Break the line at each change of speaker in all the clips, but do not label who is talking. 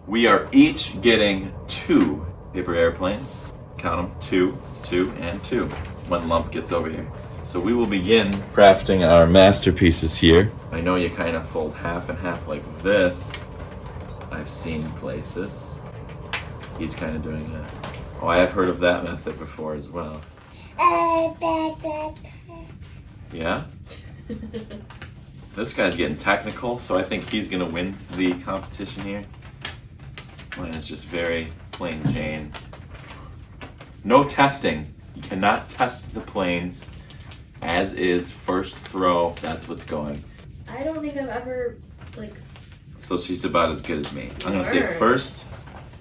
We are each getting 2 paper airplanes. Count them, 2, 2, and 2. When Lump gets over here. So we will begin crafting our masterpieces here. I know you kind of fold half and half like this. I've seen places. He's kind of doing it. Oh, I have heard of that method before as well. Yeah? This guy's getting technical, so I think he's gonna win the competition here. Mine is just very plain Jane. No testing. You cannot test the planes as is. First throw, that's what's going.
I don't think I've ever,
So she's about as good as me. I'm gonna say first,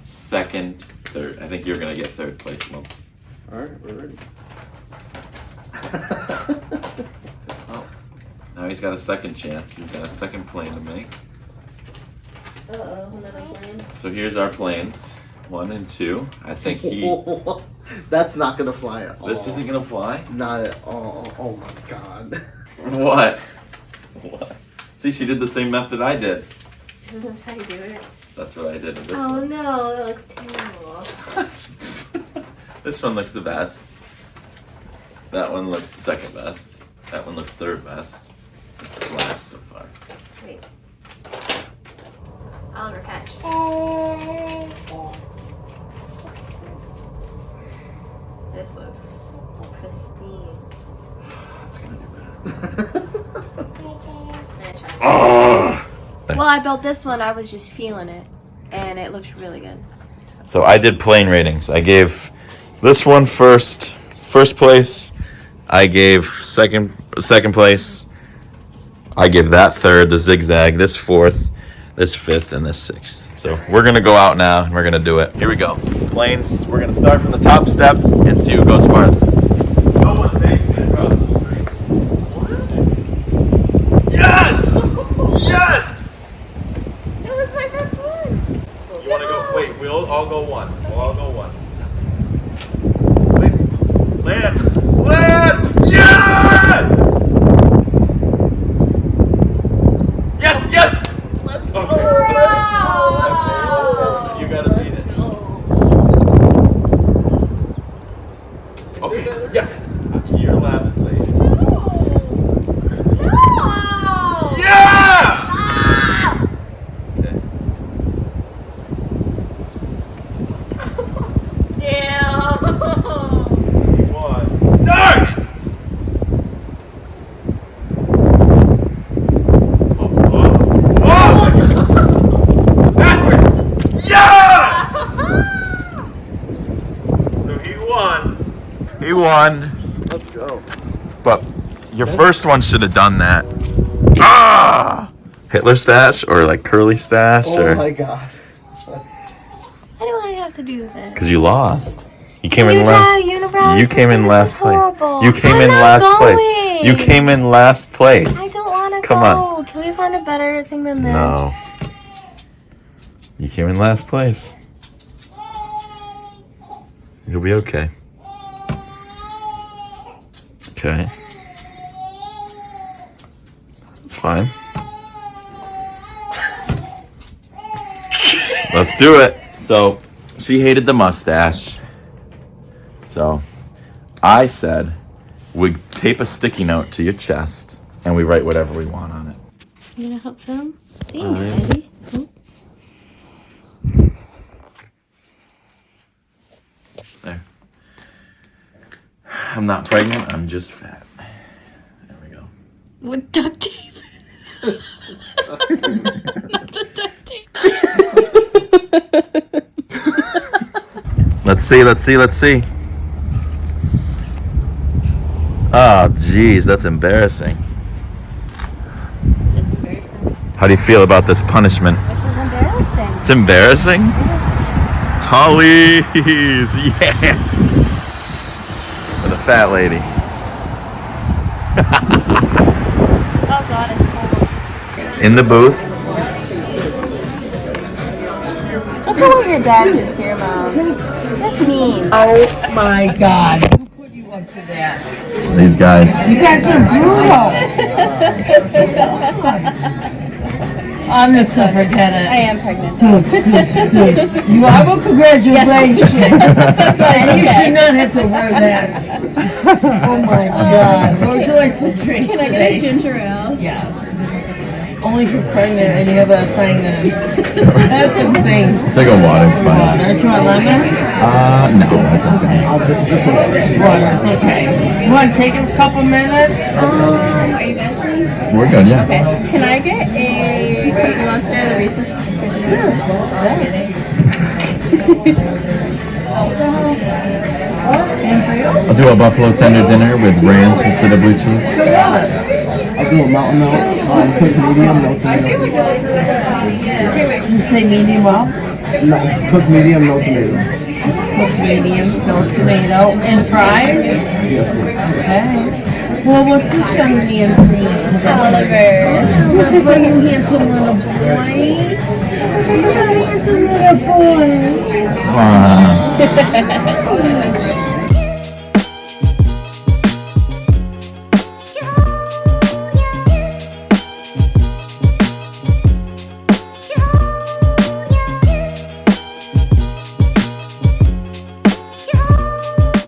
second, third. I think you're gonna get third place, Lump.
Alright, we're ready.
Oh, now he's got a second chance. He's got a second plane to make.
Uh-oh, another plane.
So here's our planes. 1 and 2. I think he...
That's not gonna fly at all.
This isn't gonna fly?
Not at all. Oh my god.
What? What? See, she did the same method I did.
Isn't this how you do it?
That's what I did in this one.
Oh no, that looks terrible.
This one looks the best. That one looks second best. That one looks third best. This is last so far.
Wait. Oliver, catch. This looks pristine.
That's gonna do bad.
Well, I built this one. I was just feeling it, and it looks really good.
So I did plane ratings. I gave this one first place. I gave second place. I gave that third, the zigzag, this fourth, this fifth, and this sixth. So we're gonna go out now and we're gonna do it. Here we go. Planes, we're gonna start from the top step and see who goes farthest. No one makes it across the street. What? Yes! Yes!
That was my first one.
You wanna go? Wait, we'll all go one. We'll all go one. Wait. Land! Land! Yes! Yes! Yes!
Let's go!
Okay. You gotta beat it. Okay, yes! You're last place.
No!
Yeah! Okay.
Damn!
You won. Darn it! Backwards! Yes! So he won. He won.
Let's go.
But your first one should have done that. Ah! Hitler stash or like curly stash
Oh
or
my god.
Why do I have to do this?
because you lost. You came in
You
last.
unibrow,
You came in
this
last
is
place.
horrible.
You came
I'm
in
not
last place.
going.
You came in last
I
place.
don't want to
Come
go.
on.
Can we find a better thing than this?
No. You came in last place. You'll be okay. Okay. It's fine. Let's do it. So, she hated the mustache. So, I said we tape a sticky note to your chest and we write whatever we want on it.
You gonna help some? Thanks,
yeah.
baby.
There. I'm not pregnant, I'm just fat. There we go.
With duct tape. Not the duct tape.
Let's see. Oh, geez, that's embarrassing.
It's embarrassing.
How do you feel about this punishment?
This is embarrassing.
It's embarrassing? Tallies! Yeah! For the fat lady.
Oh god, it's cold.
In the booth.
Look at what your dad did to your mom. That's mean.
Oh my God. Who put you up to that?
These guys.
You guys are brutal. I'm just gonna forget
I
it.
am pregnant.
You are? Well, congratulations.
That's right.
You should not have to wear that. Oh my God. What would you like to drink
Can I
today?
get a ginger ale?
Yes. Only if you're pregnant and you have a sign in. That's insane.
Take a water's fine.
Water. Do you want lemon?
No, that's okay.
Water's okay. You want to take a couple minutes?
Are you guys ready?
We're good, yeah.
Okay. Can I get a Cookie Monster and the Reese's Cookie
I'll do a buffalo tender dinner with ranch instead of blue cheese.
I'll do a mountain milk, cooked medium, no tomato.
Did you say medium well?
No, cooked medium, no tomato.
Cooked medium, no tomato. And fries?
Yes, please.
Okay. Well, what's this young man's name?
Oliver.
Oh, you handsome little boy. Oh, handsome little boy.